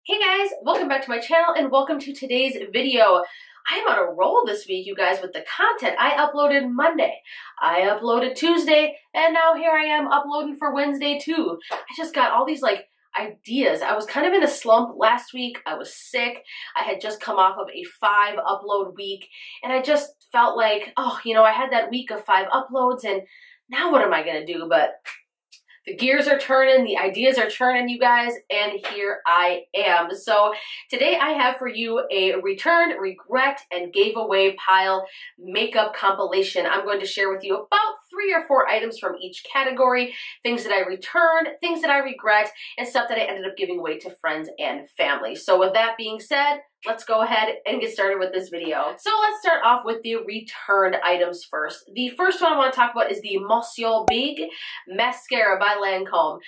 Hey guys, welcome back to my channel and welcome to today's video. I am on a roll this week, you guys, with the content. I uploaded Monday, I uploaded Tuesday, and now here I am uploading for Wednesday too. I just got all these ideas. I was kind of in a slump last week. I was sick. I had just come off of a 5 upload week and I just felt like, oh, I had that week of 5 uploads and now what am I gonna do? But the gears are turning, the ideas are churning, you guys, and here I am. So today I have for you a returned, regret, and gave away pile makeup compilation. I'm going to share with you about 3 or 4 items from each category, things that I returned, things that I regret, and stuff that I ended up giving away to friends and family. So with that being said, let's go ahead and get started with this video. So let's start off with the returned items first. The first one I want to talk about is the Monsieur Big Mascara by Lancome.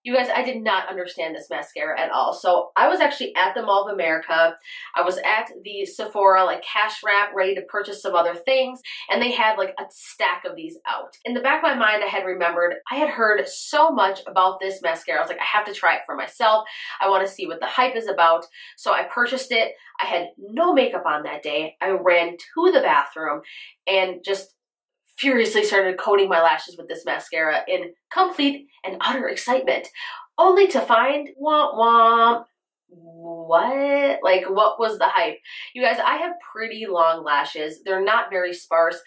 You guys, I did not understand this mascara at all. So I was actually at the Mall of America. I was at the Sephora, cash wrap, ready to purchase some other things. And they had a stack of these out. In the back of my mind, I had remembered, I had heard so much about this mascara. I was like, I have to try it for myself. I want to see what the hype is about. So I purchased it. I had no makeup on that day. I ran to the bathroom and just furiously started coating my lashes with this mascara in complete and utter excitement, only to find, womp womp, what? What was the hype? You guys, I have pretty long lashes. They're not very sparse.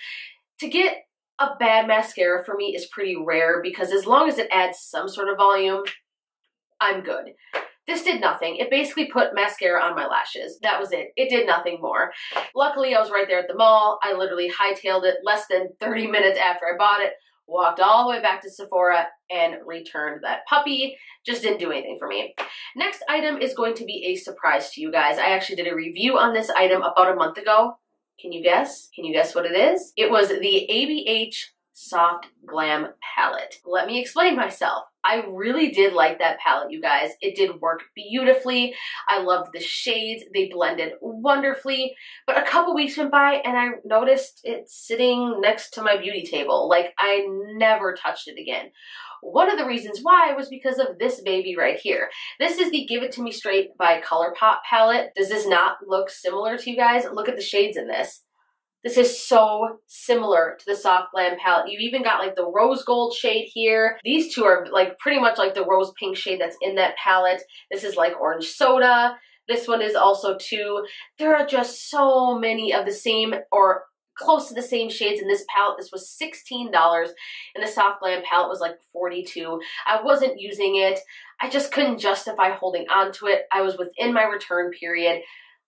To get a bad mascara for me is pretty rare because as long as it adds some sort of volume, I'm good. This did nothing. It basically put mascara on my lashes. That was it. It did nothing more. Luckily, I was right there at the mall. I literally hightailed it less than 30 minutes after I bought it, walked all the way back to Sephora, and returned that puppy. Just didn't do anything for me. Next item is going to be a surprise to you guys. I actually did a review on this item about a month ago. Can you guess? Can you guess what it is? It was the ABH Soft Glam palette. Let me explain myself. I really did like that palette, you guys. It did work beautifully. I loved the shades. They blended wonderfully. But a couple weeks went by and I noticed it sitting next to my beauty table. I never touched it again. One of the reasons why was because of this baby right here. This is the Give It To Me Straight by ColourPop palette. Does this not look similar to you guys? Look at the shades in this. This is so similar to the Soft Glam palette. You've even got the rose gold shade here. These two are pretty much the rose pink shade that's in that palette. This is orange soda. This one is also too. There are just so many of the same or close to the same shades in this palette. This was $16 and the Soft Glam palette was $42. I wasn't using it. I just couldn't justify holding on to it. I was within my return period.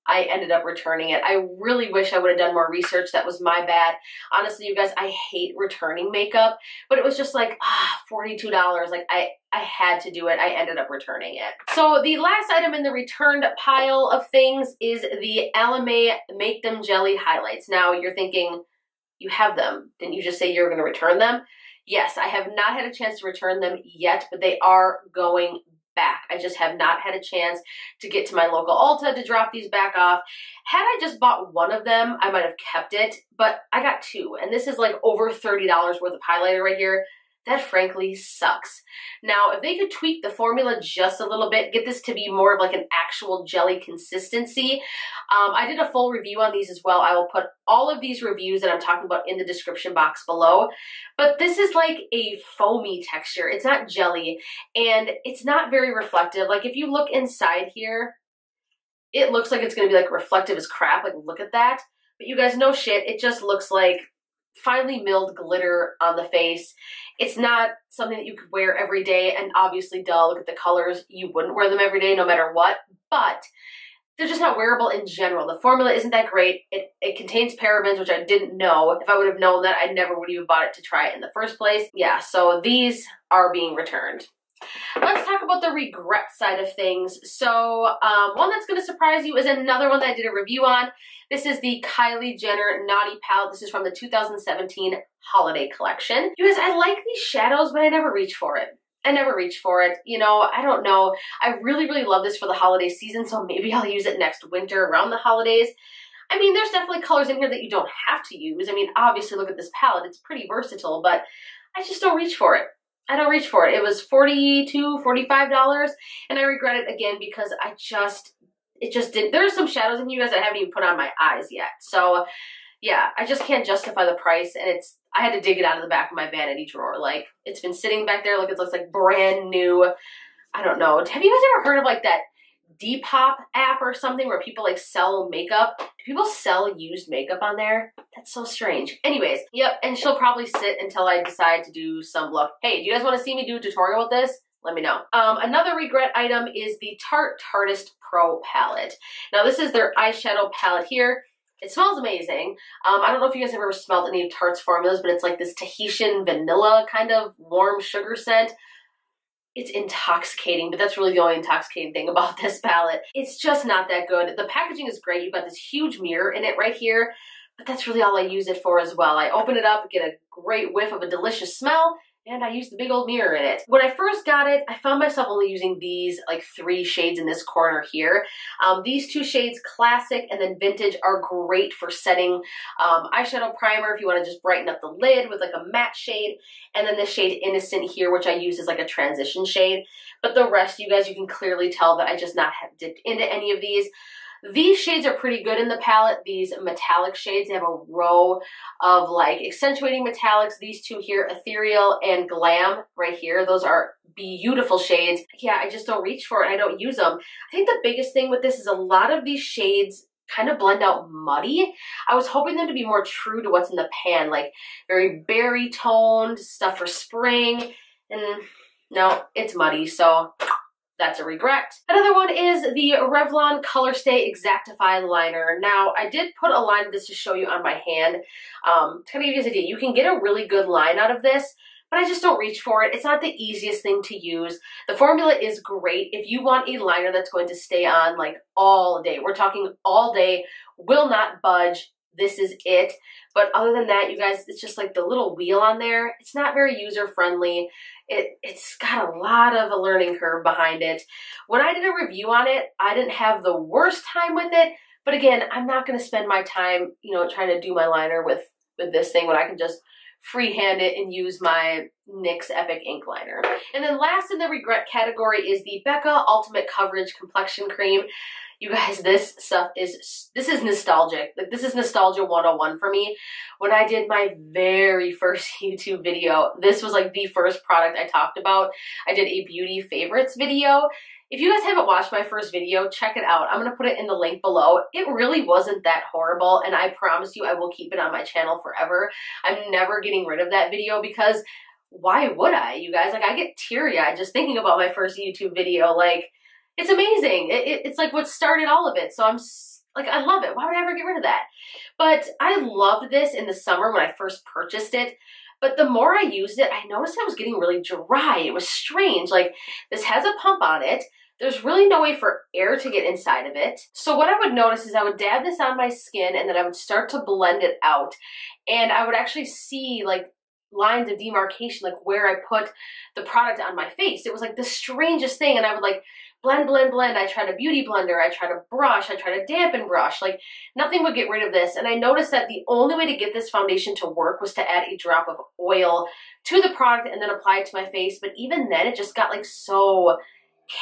I ended up returning it. I really wish I would have done more research. That was my bad. Honestly, you guys, I hate returning makeup, but it was just $42. I had to do it. I ended up returning it. So the last item in the returned pile of things is the ALMAY Make Them Jelly highlights. Now you're thinking, you have them. Didn't you just say you were going to return them? Yes, I have not had a chance to return them yet, but they are going back. I just have not had a chance to get to my local Ulta to drop these back off. Had I just bought one of them, I might have kept it, but I got 2, and this is over $30 worth of highlighter right here. That frankly sucks. Now, if they could tweak the formula just a little bit, get this to be more of an actual jelly consistency. I did a full review on these as well. I will put all of these reviews that I'm talking about in the description box below. But this is a foamy texture. It's not jelly, and it's not very reflective. If you look inside here, it looks like it's going to be reflective as crap. Look at that. But you guys, no shit. It just looks like finely milled glitter on the face. It's not something that you could wear every day, and obviously, duh, look at the colors. You wouldn't wear them every day no matter what, but they're just not wearable in general. The formula isn't that great. It contains parabens, which I didn't know. If I would have known that, I never would have even bought it to try it in the first place. Yeah, so these are being returned. Let's talk about the regret side of things. So one that's going to surprise you is another one that I did a review on. This is the Kylie Jenner Nadi palette. This is from the 2017 holiday collection. You guys, I like these shadows, but I never reach for it. I never reach for it. I don't know. I really, really love this for the holiday season, so maybe I'll use it next winter around the holidays. I mean, there's definitely colors in here that you don't have to use. I mean, obviously, look at this palette. It's pretty versatile, but I just don't reach for it. I don't reach for it. It was $42, $45, and I regret it again because it just didn't. There are some shadows in you guys that I haven't even put on my eyes yet. So yeah, I just can't justify the price, and I had to dig it out of the back of my vanity drawer. Like, it's been sitting back there like it looks like brand new. I don't know. Have you guys ever heard of like that Depop app or something where people like sell makeup? Do people sell used makeup on there? That's so strange. Anyways, yep, and she'll probably sit until I decide to do some look. Hey, do you guys want to see me do a tutorial with this? Let me know. Another regret item is the Tarte Tartist Pro palette. Now this is their eyeshadow palette here. It smells amazing. I don't know if you guys have ever smelled any of Tarte's formulas, but it's like this Tahitian vanilla kind of warm sugar scent. It's intoxicating, but that's really the only intoxicating thing about this palette. It's just not that good. The packaging is great. You've got this huge mirror in it right here, but that's really all I use it for as well. I open it up, get a great whiff of a delicious smell, and I use the big old mirror in it. When I first got it, I found myself only using these like 3 shades in this corner here. These 2 shades, Classic and then Vintage, are great for setting eyeshadow primer if you want to just brighten up the lid with like a matte shade. And then the shade Innocent here, which I use as like a transition shade. But the rest, you guys, you can clearly tell that I just not have dipped into any of these. These shades are pretty good in the palette. These metallic shades, they have a row of like accentuating metallics. These 2 here, Ethereal and Glam right here. Those are beautiful shades. Yeah, I just don't reach for it. I don't use them. I think the biggest thing with this is a lot of these shades kind of blend out muddy. I was hoping them to be more true to what's in the pan, like very berry toned, stuff for spring. And no, it's muddy, so that's a regret. Another one is the Revlon Color Stay Exactify liner. Now, I did put a line of this to show you on my hand. To kind of give you guys an idea, you can get a really good line out of this, but I just don't reach for it. It's not the easiest thing to use. The formula is great. If you want a liner that's going to stay on like all day, we're talking all day, will not budge, this is it. But other than that, you guys, it's just like the little wheel on there. It's not very user-friendly. It's got a lot of a learning curve behind it. When I did a review on it, I didn't have the worst time with it. But again, I'm not going to spend my time, you know, trying to do my liner with this thing when I can just freehand it and use my NYX Epic Ink Liner. And then last in the regret category is the Becca Ultimate Coverage Complexion Cream. You guys, this stuff is nostalgic. Like, this is nostalgia 101 for me. When I did my very first YouTube video, this was like the first product I talked about. I did a beauty favorites video. If you guys haven't watched my first video, check it out. I'm going to put it in the link below. It really wasn't that horrible, and I promise you I will keep it on my channel forever. I'm never getting rid of that video because why would I, you guys? Like, I get teary-eyed just thinking about my first YouTube video. Like, it's amazing. It's like what started all of it. So I'm like, I love it. Why would I ever get rid of that? But I loved this in the summer when I first purchased it. But the more I used it, I noticed I was getting really dry. It was strange. Like, this has a pump on it. There's really no way for air to get inside of it. So what I would notice is I would dab this on my skin and then I would start to blend it out. And I would actually see like lines of demarcation, like where I put the product on my face. It was like the strangest thing. And I would like blend, blend, blend. I tried a beauty blender. I tried a brush. I tried a dampen brush. Like, nothing would get rid of this. And I noticed that the only way to get this foundation to work was to add a drop of oil to the product and then apply it to my face. But even then, it just got like so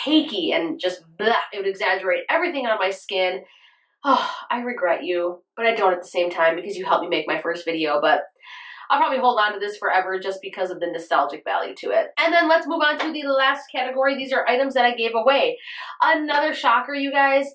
cakey and just blah. It would exaggerate everything on my skin. Oh, I regret you, but I don't at the same time because you helped me make my first video. But I'll probably hold on to this forever just because of the nostalgic value to it. And then let's move on to the last category. These are items that I gave away. Another shocker, you guys.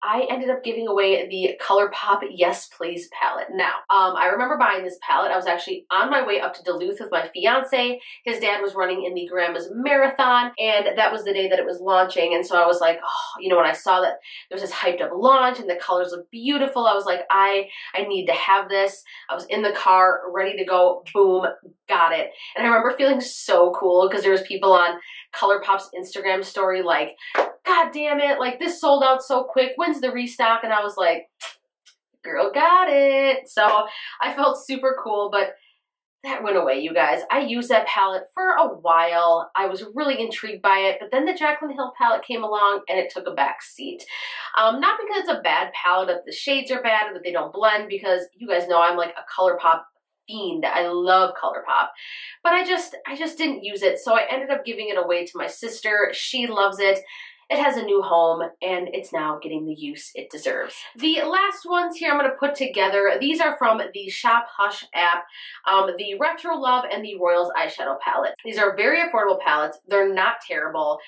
I ended up giving away the ColourPop Yes Please palette. Now, I remember buying this palette. I was actually on my way up to Duluth with my fiance. His dad was running in the Grandma's Marathon, and that was the day that it was launching. And so I was like, oh, you know, when I saw that there was this hyped up launch and the colors looked beautiful, I was like, I need to have this. I was in the car, ready to go, boom, got it. And I remember feeling so cool because there was people on ColourPop's Instagram story like, God damn it, like this sold out so quick, when's the restock? And I was like, girl got it. So I felt super cool, but that went away, you guys. I used that palette for a while. I was really intrigued by it, but then the Jaclyn Hill palette came along and it took a back seat. Not because it's a bad palette, that the shades are bad or that they don't blend, because you guys know I'm like a ColourPop fiend. I love ColourPop, but I just didn't use it, so I ended up giving it away to my sister. She loves it. It has a new home, and it's now getting the use it deserves. The last ones here I'm going to put together. These are from the Shop Hush app, the Retro Love and the Royals eyeshadow palette. These are very affordable palettes. They're not terrible,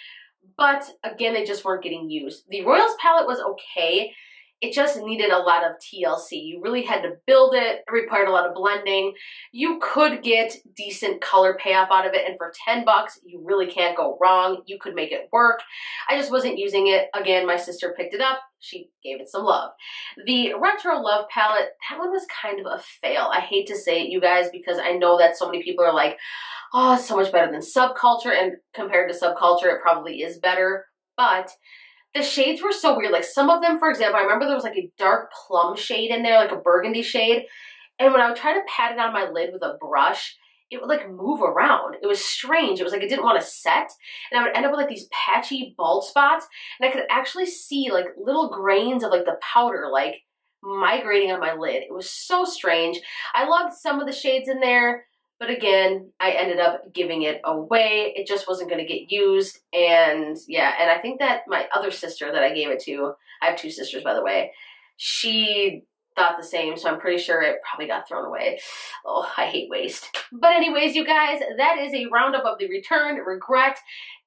but again, they just weren't getting used. The Royals palette was okay. It just needed a lot of TLC. You really had to build it. It required a lot of blending. You could get decent color payoff out of it, and for 10 bucks, you really can't go wrong. You could make it work. I just wasn't using it. Again, my sister picked it up. She gave it some love. The Retro Love palette, that one was kind of a fail. I hate to say it, you guys, because I know that so many people are like, oh, it's so much better than Subculture, and compared to Subculture, it probably is better, but the shades were so weird. Like some of them, for example, I remember there was like a dark plum shade in there, like a burgundy shade. And when I would try to pat it on my lid with a brush, it would like move around. It was strange. It was like it didn't want to set. And I would end up with like these patchy bald spots. And I could actually see like little grains of like the powder like migrating on my lid. It was so strange. I loved some of the shades in there, but again, I ended up giving it away. It just wasn't going to get used. And yeah, and I think that my other sister that I gave it to, I have two sisters, by the way, she thought the same, so I'm pretty sure it probably got thrown away. Oh, I hate waste. But anyways, you guys, that is a roundup of the return, regret,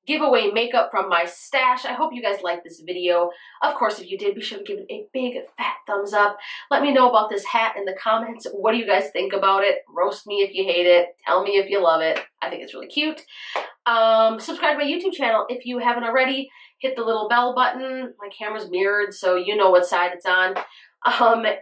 giveaway makeup from my stash. I hope you guys liked this video. Of course, if you did, be sure to give it a big fat thumbs up. Let me know about this hat in the comments. What do you guys think about it? Roast me if you hate it. Tell me if you love it. I think it's really cute. Subscribe to my YouTube channel if you haven't already. Hit the little bell button. My camera's mirrored, so you know what side it's on.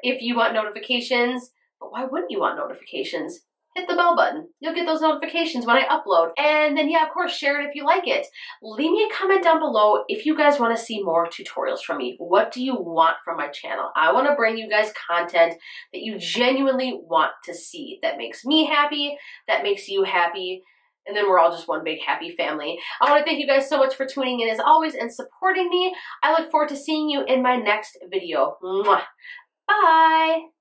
If you want notifications, but why wouldn't you want notifications? Hit the bell button. You'll get those notifications when I upload. And then, yeah, of course, share it if you like it. Leave me a comment down below if you guys want to see more tutorials from me. What do you want from my channel? I want to bring you guys content that you genuinely want to see, that makes me happy, that makes you happy, and then we're all just one big happy family. I want to thank you guys so much for tuning in as always and supporting me. I look forward to seeing you in my next video. Mwah. Bye!